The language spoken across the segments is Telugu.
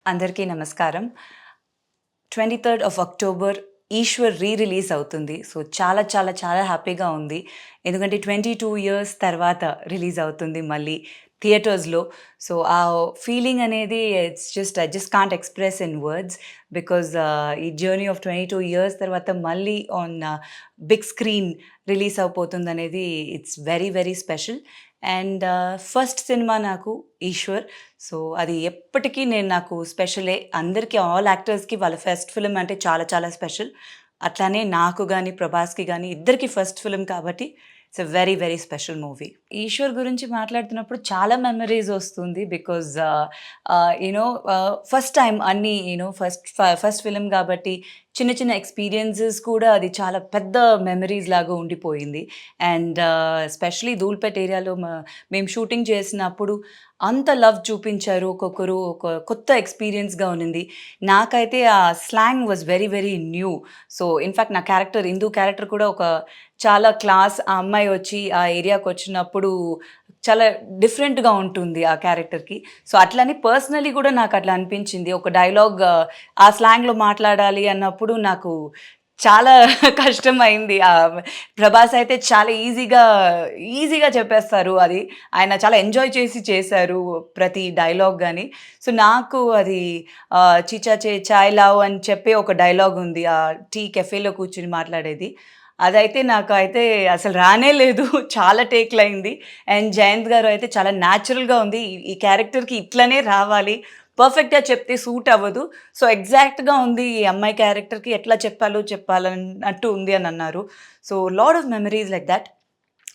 అందరికీ నమస్కారం. 23rd of October 'Eeshwar' release అవుతుంది. సో, చాలా చాలా చాలా హ్యాపీగా ఉంది. ఎందుకంటే 22 ఇయర్స్ తర్వాత రిలీజ్ అవుతుంది మళ్ళీ థియేటర్స్‌లో. సో, ఆ ఫీలింగ్ అనేది I just can't express in words. Because ఈ జర్నీ ఆఫ్ 22 ఇయర్స్ తర్వాత మళ్ళీ ఆన్ బిగ్ స్క్రీన్ రిలీజ్ అవబోతుందనేది it's very very special. And first cinema నాకు 'ఈశ్వర్'. సో, అది ఎప్పటికీ నాకు స్పెషలే. అందరికీ ఆల్ యాక్టర్స్‌కి వాళ్ళ ఫస్ట్ ఫిల్మ్ అంటే చాలా చాలా స్పెషల్. అట్లానే నాకు గాని, ప్రభాస్‌కి గాని ఇద్దరికీ ఫస్ట్ ఫిల్మ్ కాబట్టి it's a very very special movie. 'Eeshwar' గురించి మాట్లాడుతున్నప్పుడు చాలా మెమరీస్ వస్తుంది. బికాజ్ ఫస్ట్ టైమ్ అన్నీ ఫస్ట్ ఫిల్మ్ కాబట్టి చిన్న చిన్న ఎక్స్‌పీరియన్సెస్ కూడా అది చాలా పెద్ద మెమరీస్ లాగా ఉండిపోయింది. అండ్ ఎస్పెషల్లీ ధూల్‌పేట్ ఏరియాలో మేము షూటింగ్ చేసినప్పుడు అంత లవ్ చూపించారు. ఒక్కొక్కరు ఒక కొత్త ఎక్స్‌పీరియన్స్‌గా ఉన్నింది. నాకైతే ఆ slang was very very new. So, in fact నా క్యారెక్టర్ ఇందు క్యారెక్టర్ కూడా ఒక చాలా క్లాస్ ఆ అమ్మాయి వచ్చి ఆ ఏరియాకొచ్చినప్పుడు చాలా డిఫరెంట్‌గా ఉంటుంది ఆ క్యారెక్టర్‌కి. సో, అట్లని పర్సనల్లీ కూడా నాకు అట్లా అనిపించింది. ఒక డైలాగ్ ఆ స్లాంగ్‌లో మాట్లాడాలి అన్నప్పుడు నాకు చాలా కష్టమైంది. ప్రభాస్ అయితే చాలా ఈజీగా చెప్పేస్తారు అది. ఆయన చాలా ఎంజాయ్ చేసి చేశారు ప్రతి డైలాగ్ గాని. సో, నాకు అది 'చీచా చే చాయ్ లావ్' అని చెప్పే ఒక డైలాగ్ ఉంది. టీ కెఫేలో కూర్చొని మాట్లాడేది. నాకైతే అసలు రానే లేదు. చాలా టేక్‌లయింది. అండ్ జయంత్ గారు అయితే చాలా న్యాచురల్‌గా ఉంది. ఈ క్యారెక్టర్‌కి ఇట్లనే రావాలి. పర్ఫెక్ట్‌గా చెప్తే సూట్ అవ్వదు. సో, ఎగ్జాక్ట్‌గా ఉంది ఈ అమ్మాయి క్యారెక్టర్‌కి ఎట్లా చెప్పాలన్నట్టు ఉంది అని అన్నారు. So, lot of memories like that.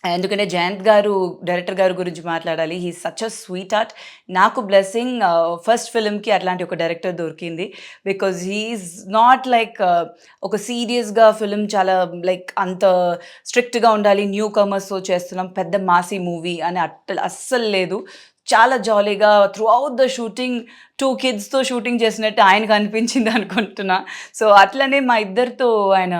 ఎందుకంటే జయంత్ గారు డైరెక్టర్ గారి గురించి మాట్లాడాలి. He is such a sweet heart. నాకు బ్లెస్సింగ్ ఫస్ట్ ఫిల్మ్‌కి అట్లాంటి ఒక డైరెక్టర్ దొరికింది. Because he is not like ఒక సీరియస్‌గా ఫిల్మ్ చాలా లైక్ అంత స్ట్రిక్ట్‌గా ఉండాలి. న్యూ కమర్స్‌తో చేస్తున్నాం పెద్ద మాసీ మూవీ అని అస్సలు లేదు. చాలా జాలీగా త్రూ ఔట్ ద షూటింగ్ 2 కిడ్స్‌తో షూటింగ్ చేసినట్టు ఆయనకు అనిపించింది అనుకుంటున్నా. సో, అట్లనే మా ఇద్దరితో ఆయన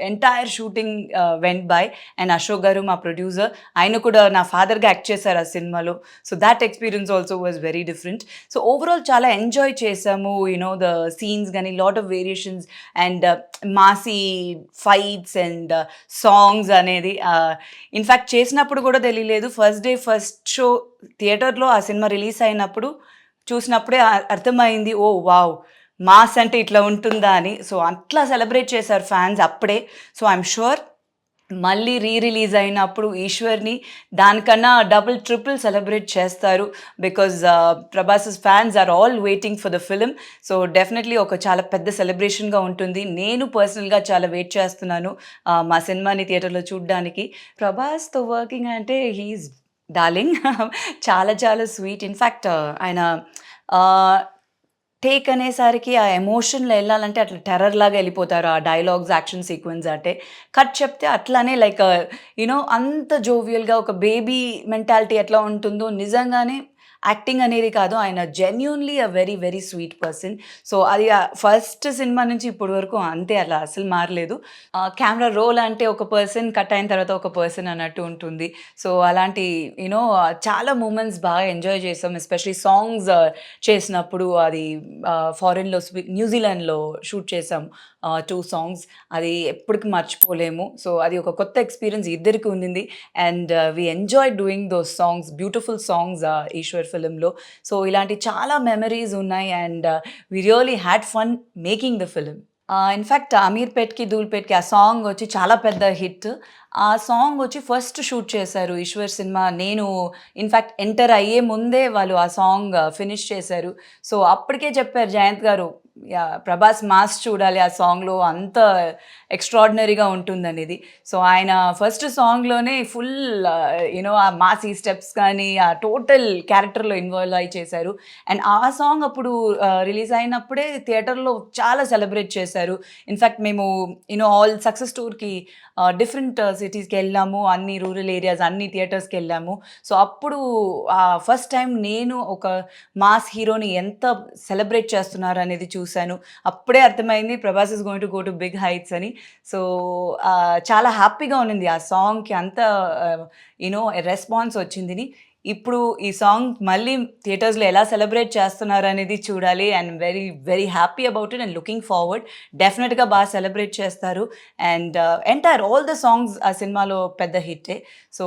entire shooting went by. And Ashok garu మా ప్రొడ్యూసర్. ఆయన కూడా నా ఫాదర్‌గా యాక్ట్ చేశారు ఆ సినిమాలో. So, thought experience also was very different. So, overall చాలా ఎంజాయ్ చేశాము. ద సీన్స్ గాని lot of variations and Masih fights and songs అనేది ఇన్‌ఫాక్ట్ చేసినప్పుడు కూడా తెలియలేదు. ఫస్ట్ డే ఫస్ట్ షో థియేటర్‌లో ఆ సినిమా రిలీజ్ అయినప్పుడు చూసినప్పుడే అర్థమైంది. ఓహ్! వావ్! మాస్ అంటే ఇట్లా ఉంటుందా అని. సో, అట్లా సెలబ్రేట్ చేశారు ఫ్యాన్స్ అప్పుడే. సో, ఐయామ్ ష్యూర్ మళ్ళీ రిలీజ్ అయినప్పుడు 'ఈశ్వర్‌ని' దానికన్నా డబుల్, ట్రిపుల్ సెలబ్రేట్ చేస్తారు. Because Prabhas fans are all waiting for the film. So, definitely ఒక చాలా పెద్ద సెలబ్రేషన్‌గా ఉంటుంది. నేను పర్సనల్‌గా చాలా వెయిట్ చేస్తున్నాను మా సినిమాని థియేటర్‌లో చూడ్డానికి. ప్రభాస్‌తో వర్కింగ్ అంటే హి ఈజ్ డార్లింగ్. చాలా చాలా స్వీట్. ఇన్‌ఫాక్ట్ ఆయన ఆహ్, టేక్ అనేసరికి ఆ ఎమోషన్‌లో ఎళ్ళాలంటే అట్లా టెర్రర్‌లాగా ఎళ్ళిపోతారు. ఆ డైలాగ్స్, యాక్షన్ సీక్వెన్స్ అంటే. కట్ చెప్తే అట్లానే లైక్ అంత జోవియల్‌గా ఒక బేబీ మెంటాలిటీ ఎట్లా ఉంటుందో నిజంగానే యాక్టింగ్ అనేది కాదు. ఆయన జెన్యూన్‌లీ ఎ very very sweet person. So, అది ఫస్ట్ సినిమా నుంచి ఇప్పటి వరకు అంతే అలా అస్సలు మారలేదు. కెమెరా రోల్ అంటే ఒక పర్సన్, కట్ అయిన తర్వాత ఒక పర్సన్ అన్నట్టు ఉంటుంది. సో, అలాంటి చాలా మూమెంట్స్ బాగా ఎంజాయ్ చేసాం. ఎస్పెషల్లీ సాంగ్స్ చేసినప్పుడు అది ఫారెన్‌లో న్యూజిలాండ్‌లో షూట్ చేసాం. 2 సాంగ్స్. అది ఎప్పటికి మర్చిపోలేము. సో, అది ఒక కొత్త ఎక్స్‌పీరియన్స్ ఇద్దరికి ఉండింది. And we enjoyed doing those songs. Beautiful songs 'Eeshwar' ఫిల్మ్‌లో. సో, ఇలాంటి చాలా మెమరీస్ ఉన్నాయి. And we really had fun making the film. In fact 'అమీర్‌పేట్‌కి దూల్‌పేట్‌కి' ఆ సాంగ్ వచ్చి చాలా పెద్ద హిట్. ఆ సాంగ్ వచ్చి ఫస్ట్ షూట్ చేశారు 'ఈశ్వర్' సినిమా. నేను ఇన్‌ఫాక్ట్ ఎంటర్ అయ్యే ముందే వాళ్ళు ఆ సాంగ్ ఫినిష్ చేశారు. సో, అప్పటికే చెప్పారు జయంత్ గారు, ప్రభాస్ మాస్ చూడాలి ఆ సాంగ్‌లో అంత ఎక్స్‌ట్రార్డినరీగా ఉంటుందనేది. సో, ఆయన ఫస్ట్ సాంగ్‌లోనే ఫుల్ ఆ మాసీ స్టెప్స్ కానీ, ఆ టోటల్ క్యారెక్టర్‌లో ఇన్వాల్వ్ అయ్యి చేశారు. అండ్ ఆ సాంగ్ అప్పుడు రిలీజ్ అయినప్పుడే థియేటర్‌లో చాలా సెలబ్రేట్ చేశారు. ఇన్‌ఫాక్ట్ మేము ఆల్ సక్సెస్ టూర్‌కి డిఫరెంట్ సిటీస్‌కెళ్ళాము. అన్ని రూరల్ ఏరియాస్ అన్ని థియేటర్స్‌కెళ్ళాము. సో, అప్పుడు ఫస్ట్ టైమ్ నేను ఒక మాస్ హీరోని ఎంత సెలబ్రేట్ చేస్తున్నారనేది చూసాను. అప్పుడే అర్థమైంది Prabhas is going to go to big heights అని. సో, చాలా హ్యాపీగా ఉన్నింది ఆ సాంగ్‌కి అంత రెస్పాన్స్ వచ్చిందని. ఇప్పుడు ఈ సాంగ్ మళ్ళీ థియేటర్స్‌లో ఎలా సెలబ్రేట్ చేస్తున్నారనేది చూడాలి. And very, very happy about it and looking forward. డెఫినిట్‌గా సెలబ్రేట్ చేస్తారు. And entire all the songs ఆ సినిమాలో పెద్ద హిట్టే. సో,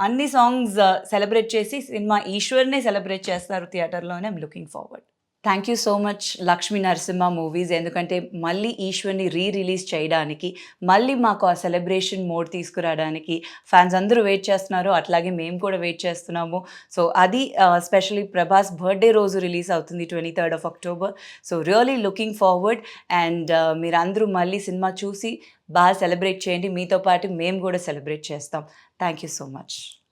అన్ని సాంగ్స్ సెలబ్రేట్ చేసి సినిమా 'ఈశ్వర్‌నే' సెలబ్రేట్ చేస్తారు థియేటర్‌లోనే. I'm looking forward. Thank you so much 'Lakshmi Narasimha' movies. ఎందుకంటే మళ్ళీ 'ఈశ్వర్‌ని' రిలీజ్ చేయడానికి, మళ్ళీ మాకు ఆ సెలబ్రేషన్ మోడ్ తీసుకురావడానికి ఫ్యాన్స్ అందరూ వెయిట్ చేస్తున్నారు. అట్లాగే మేము కూడా వెయిట్ చేస్తున్నాము. సో, అది ఎస్పెషల్లీ ప్రభాస్ బర్త్‌డే రోజు రిలీజ్ అవుతుంది 23 October. So, really looking forward. And మీరందరూ మళ్ళీ సినిమా చూసి సెలబ్రేట్ చేయండి. మీతో పాటు మేము కూడా సెలబ్రేట్ చేస్తాం. Thank you so much.